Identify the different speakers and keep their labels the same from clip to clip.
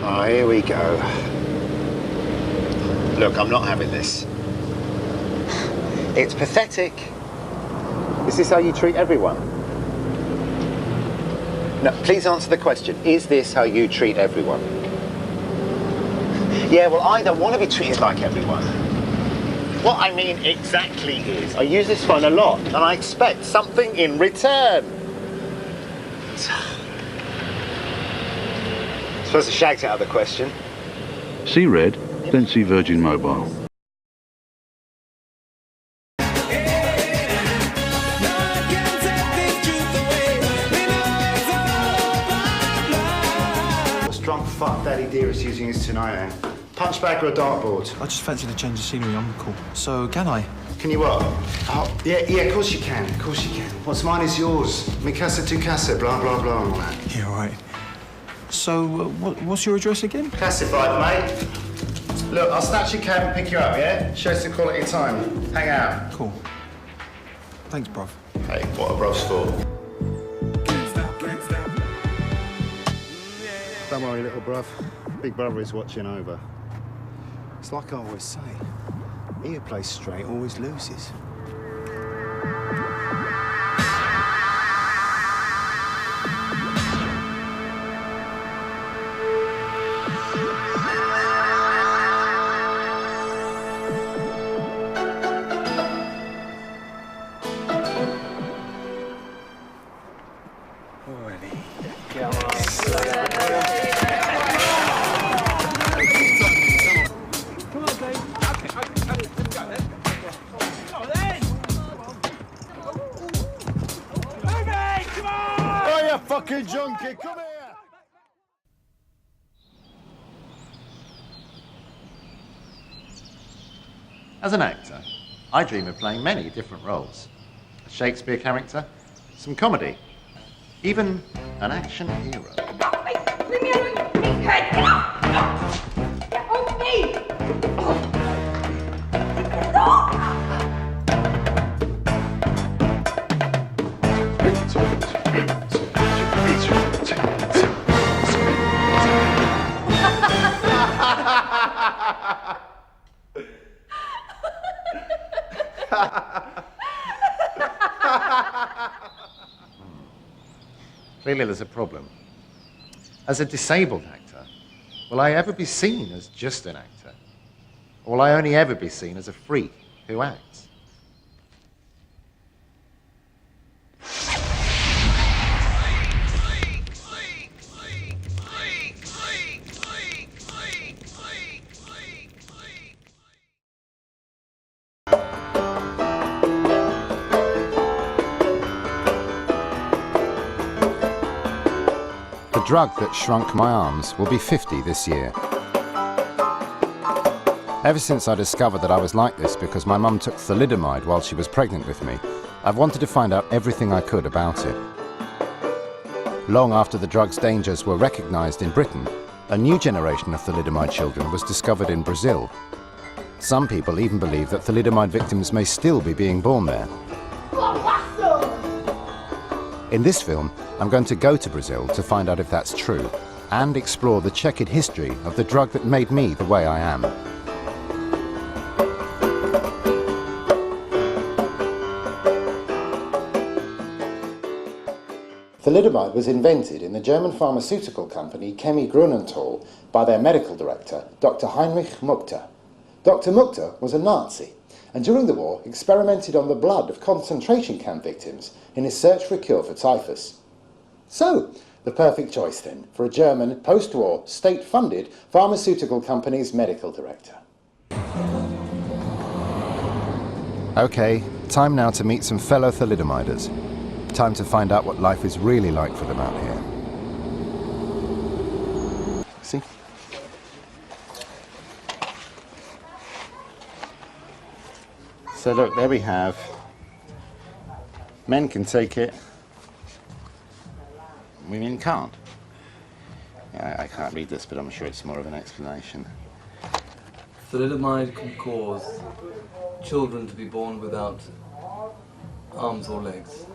Speaker 1: Oh, here we go. Look, I'm not having this. It's pathetic. Is this how you treat everyone? No, please answer the question. Is this how you treat everyone? Yeah, well, I don't want to be treated like everyone. What I mean exactly is, I use this phone a lot, and I expect something in return. Suppose I shagged it out of the question.
Speaker 2: See red, then see Virgin Mobile.
Speaker 1: Drunk fuck Daddy Dearest using his tonight. Punch bag or a dartboard?
Speaker 3: I just fancy a change of scenery, I'm cool. So, can I?
Speaker 1: Can you what? Oh, yeah, of course you can. Of course you can. What's mine is yours. Mi casa, tu casa, blah, blah, blah, and all that.
Speaker 3: Yeah, all right. So, what's your address again?
Speaker 1: Classified, mate. Look, I'll snatch your cab and pick you up, yeah? Show us the quality time. Hang out.
Speaker 3: Cool. Thanks, bruv.
Speaker 1: Hey, what are bros for? Don't worry, little bruv. Big brother is watching over. It's like I always say, he who plays straight always loses. Fucking junkie, come here!
Speaker 4: As an actor, I dream of playing many different roles. A Shakespeare character, some comedy, even an action hero.
Speaker 5: Leave me alone, you get off me!
Speaker 4: Clearly there's a problem. As a disabled actor, will I ever be seen as just an actor? Or will I only ever be seen as a freak who acts?
Speaker 6: The drug that shrunk my arms will be 50 this year. Ever since I discovered that I was like this because my mum took thalidomide while she was pregnant with me, I've wanted to find out everything I could about it. Long after the drug's dangers were recognised in Britain, a new generation of thalidomide children was discovered in Brazil. Some people even believe that thalidomide victims may still be being born there. In this film, I'm going to go to Brazil to find out if that's true and explore the checkered history of the drug that made me the way I am. Thalidomide was invented in the German pharmaceutical company Chemie Grunenthal by their medical director, Dr. Heinrich Muchter. Dr. Muchter was a Nazi, and during the war experimented on the blood of concentration camp victims in his search for a cure for typhus. So, the perfect choice then for a German post-war state-funded pharmaceutical company's medical director. Okay, time now to meet some fellow thalidomiders. Time to find out what life is really like for them out here. See?
Speaker 1: So look, there we have. Men can take it. Women can't. I can't read this, but I'm sure it's more of an explanation.
Speaker 7: Thalidomide can cause children to be born without arms or legs.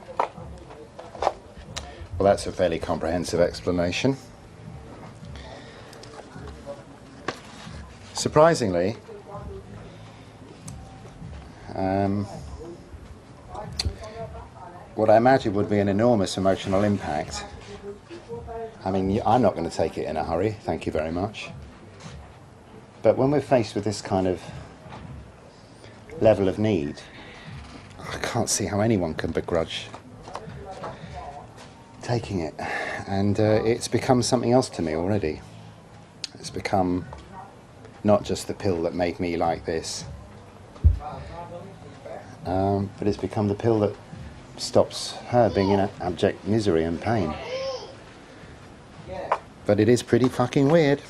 Speaker 1: Well, that's a fairly comprehensive explanation.
Speaker 6: Surprisingly, what I imagine would be an enormous emotional impact. I mean, I'm not going to take it in a hurry, thank you very much. But when we're faced with this kind of level of need, I can't see how anyone can begrudge taking it. And it's become something else to me already. It's become not just the pill that made me like this, but it's become the pill that stops her being in abject misery and pain. But it is pretty fucking weird.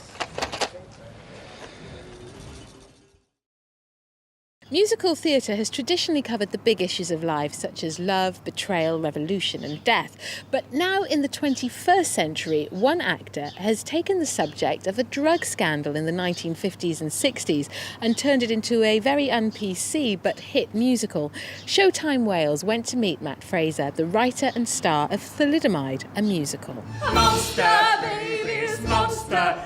Speaker 8: Musical theatre has traditionally covered the big issues of life, such as love, betrayal, revolution and death. But now in the 21st century, one actor has taken the subject of a drug scandal in the 1950s and 60s and turned it into a very un-PC but hit musical. Showtime Wales went to meet Matt Fraser, the writer and star of Thalidomide, a musical.
Speaker 9: Monster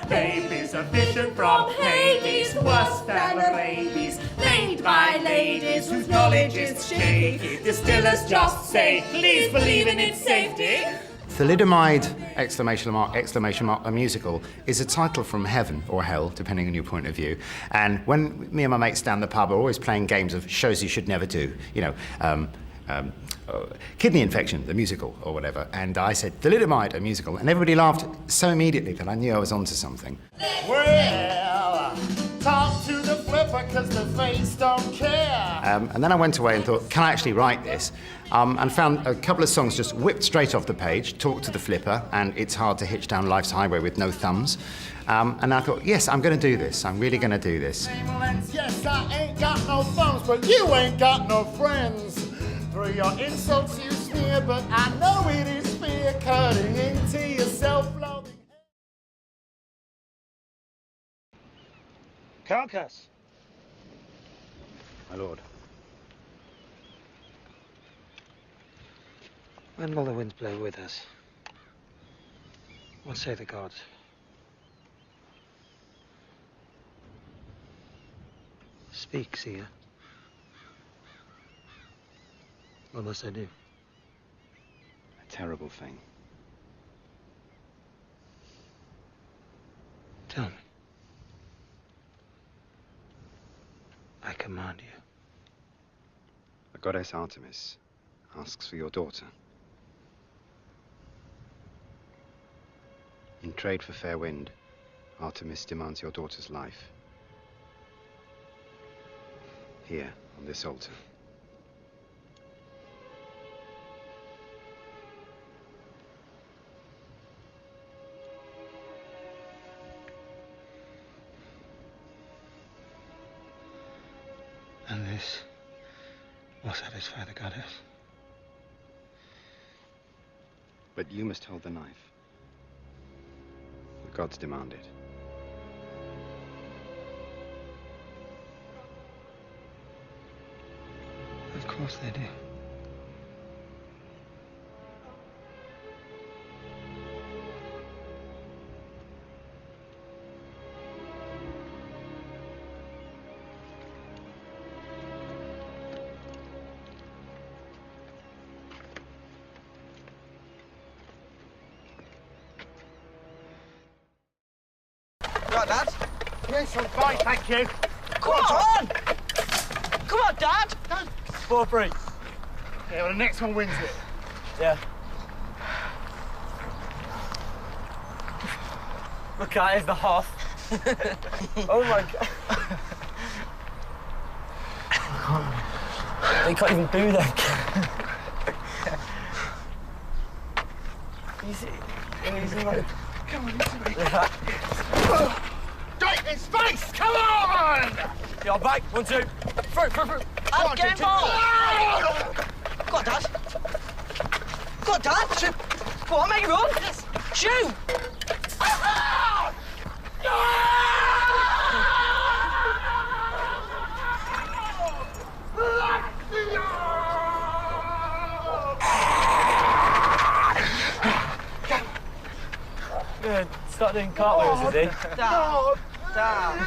Speaker 9: babies, a vision from Hades, worse than rabies, made by ladies whose knowledge is shaky. Distillers just say, please believe in its safety.
Speaker 4: Thalidomide, exclamation mark, a musical, is a title from heaven or hell, depending on your point of view. And when me and my mates down the pub are always playing games of shows you should never do, you know, Kidney Infection, the musical, or whatever. And I said, Thalidomide, a musical. And everybody laughed so immediately that I knew I was onto something.
Speaker 1: Well, talk to the flipper because the face don't care.
Speaker 4: And then I went away and thought, can I actually write this? And found a couple of songs just whipped straight off the page, Talk to the Flipper, and It's Hard to Hitch Down Life's Highway with No Thumbs. And I thought, yes, I'm going to do this. I'm really going to do this.
Speaker 1: Yes, I ain't got no thumbs, but you ain't got no friends. Through your insults you sneer, but I know it is fear cutting into your self-loathing.
Speaker 10: Carcass.
Speaker 11: My lord.
Speaker 10: When will the winds blow with us? What say the gods? Speak, seer. What must I do?
Speaker 11: A terrible thing.
Speaker 10: Tell me. I command you.
Speaker 11: The goddess Artemis asks for your daughter. In trade for fair wind, Artemis demands your daughter's life. Here, on this altar.
Speaker 10: And this will satisfy the goddess.
Speaker 11: But you must hold the knife. The gods demand it.
Speaker 10: Of course they do.
Speaker 9: Right, Dad?
Speaker 1: Yes, I'm fine, thank you.
Speaker 9: Come on! Come on, Dad!
Speaker 10: 4-3.
Speaker 1: Yeah, well, the next one wins it.
Speaker 10: Yeah. Look out, here's the half. Oh my God. They can't even do that. Easy. Easy, mate.
Speaker 1: Come on, Straight in space! Come on!
Speaker 10: Yeah, I'm back. 1, 2. Through.
Speaker 9: I'm getting involved! Go on, Dad. Go on, Dad. Shoot. Go on, mate, run. Yes. Shoot!
Speaker 10: Good. Start doing cartwheels, is he?
Speaker 9: Dad.
Speaker 10: Stop.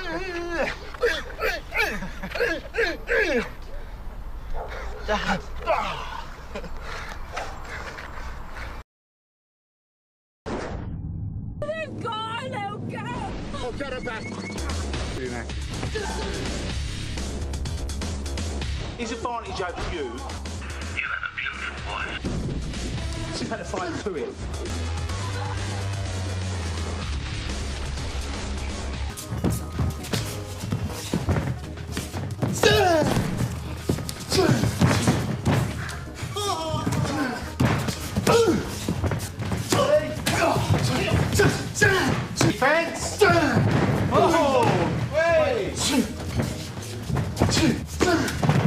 Speaker 10: Stop.
Speaker 5: They're gone, oh God!
Speaker 1: Oh, get her back.
Speaker 12: His advantage over you.
Speaker 13: You have a beautiful wife.
Speaker 12: She's had to fight through it.
Speaker 1: Defense!
Speaker 12: Oh! Wait!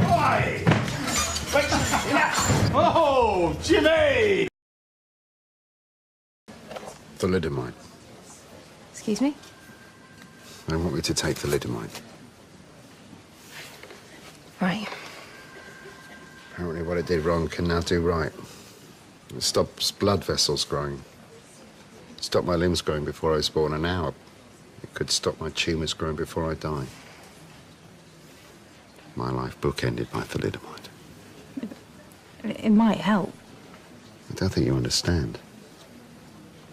Speaker 12: Why? Oh, Jimmy!
Speaker 11: Thalidomide.
Speaker 8: Excuse me?
Speaker 11: They want me to take thalidomide.
Speaker 8: Right.
Speaker 11: Apparently what I did wrong can now do right. It stops blood vessels growing. It stopped my limbs growing before I was born, and now it could stop my tumours growing before I die. My life bookended by thalidomide.
Speaker 8: It might help.
Speaker 11: I don't think you understand.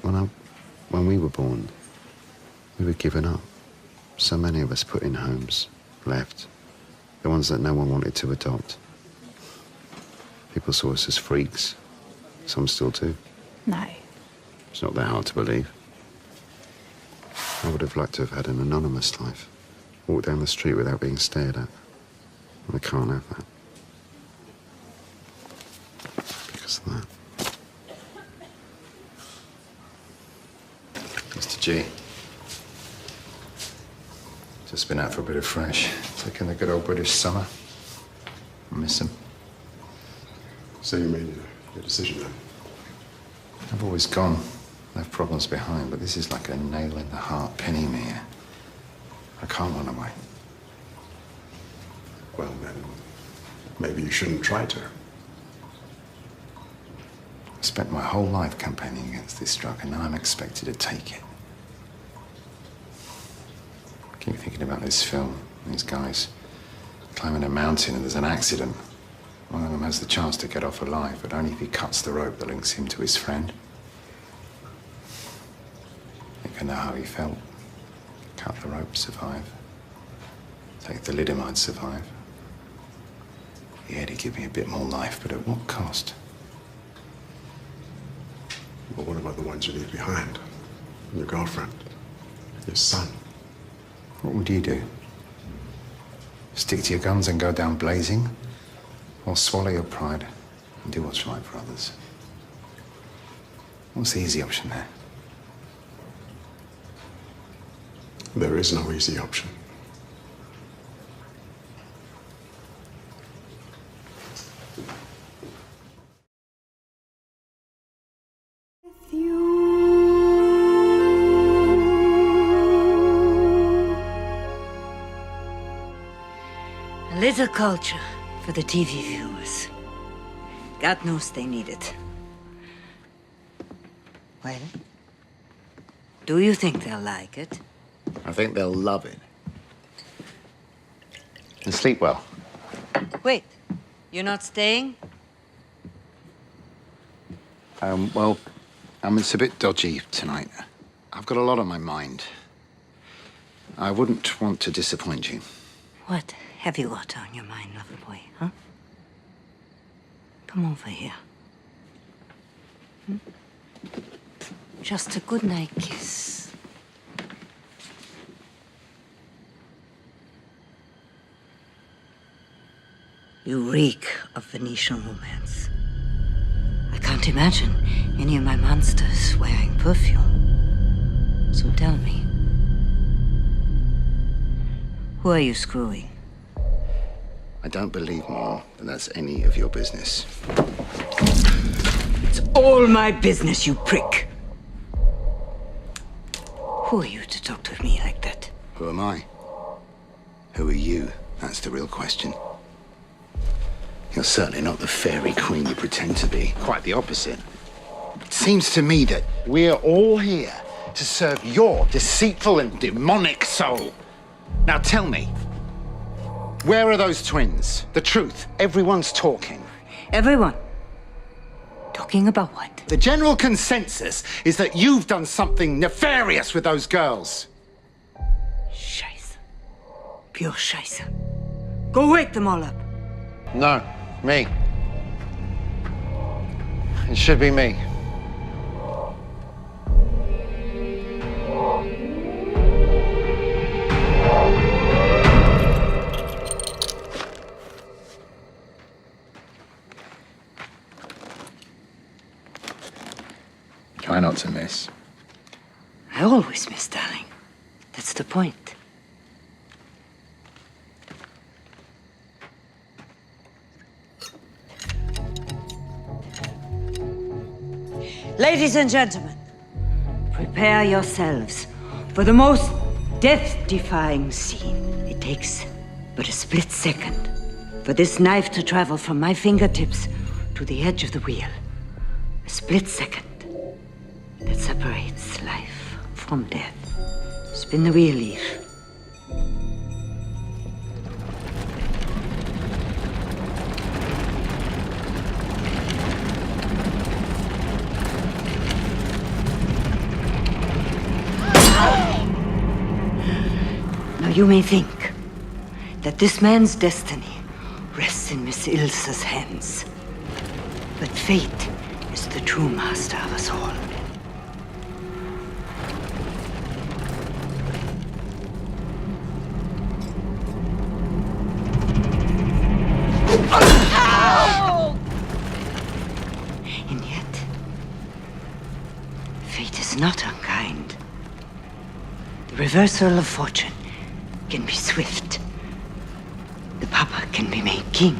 Speaker 11: When we were born, we were given up. So many of us put in homes, left. The ones that no one wanted to adopt. People saw us as freaks. Some still do.
Speaker 8: No.
Speaker 11: It's not that hard to believe. I would have liked to have had an anonymous life. Walk down the street without being stared at. And I can't have that. Because of that. Mr. G. Just been out for a bit of fresh. Taking the good old British summer. I miss him.
Speaker 14: So you made your decision then?
Speaker 11: I've always gone. Left problems behind, but this is like a nail in the heart pinning me here. I can't run away.
Speaker 14: Well, then, maybe you shouldn't try to.
Speaker 11: I spent my whole life campaigning against this drug, and now I'm expected to take it. I keep thinking about this film. These guys climbing a mountain and there's an accident. One of them has the chance to get off alive, but only if he cuts the rope that links him to his friend. I think I know how he felt. Cut the rope, survive. Take the thalidomide, survive. Yeah, he'd give me a bit more life, but at what cost?
Speaker 14: Well, what about the ones you leave behind? Your girlfriend? Your son?
Speaker 11: What would you do? Stick to your guns and go down blazing? Or swallow your pride and do what's right for others? What's the easy option there?
Speaker 14: There is no easy option.
Speaker 15: A little culture for the TV viewers. God knows they need it. Well, do you think they'll like it?
Speaker 4: I think they'll love it. And sleep well.
Speaker 15: Wait, you're not staying?
Speaker 11: Well, it's a bit dodgy tonight. I've got a lot on my mind. I wouldn't want to disappoint you.
Speaker 15: What have you got on your mind, lover boy, huh? Come over here. Hmm? Just a goodnight kiss. You reek of Venetian romance. I can't imagine any of my monsters wearing perfume. So tell me, who are you screwing?
Speaker 11: I don't believe, Mom, that that's any of your business.
Speaker 15: It's all my business, you prick. Who are you to talk to me like that?
Speaker 11: Who am I? Who are you? That's the real question. You're certainly not the fairy queen you pretend to be. Quite the opposite. It seems to me that we're all here to serve your deceitful and demonic soul.
Speaker 4: Now tell me, where are those twins? The truth. Everyone's talking.
Speaker 15: Everyone? Talking about what?
Speaker 4: The general consensus is that you've done something nefarious with those girls.
Speaker 15: Scheiße. Pure Scheiße. Go wake them all up.
Speaker 4: No, me. It should be me.
Speaker 3: Try not to miss.
Speaker 15: I always miss, darling. That's the point. Ladies and gentlemen, prepare yourselves for the most death-defying scene. It takes but a split second for this knife to travel from my fingertips to the edge of the wheel. A split second that separates life from death. Spin the wheel, Eve. Now you may think that this man's destiny rests in Miss Ilsa's hands. But fate is the true master of us all. And yet, fate is not unkind. The reversal of fortune can be swift. The papa can be made king.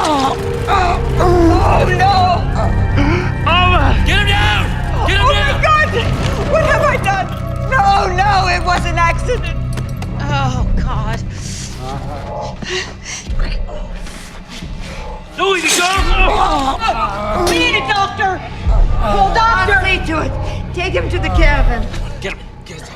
Speaker 5: Oh no! Get him down! Get him down! Oh my God! What have I done? No, it was an accident. Oh God.
Speaker 9: Louis, go!
Speaker 5: We need a doctor. Doctor!
Speaker 15: I'll see to it. Take him to the caravan.
Speaker 9: Get him. Get him.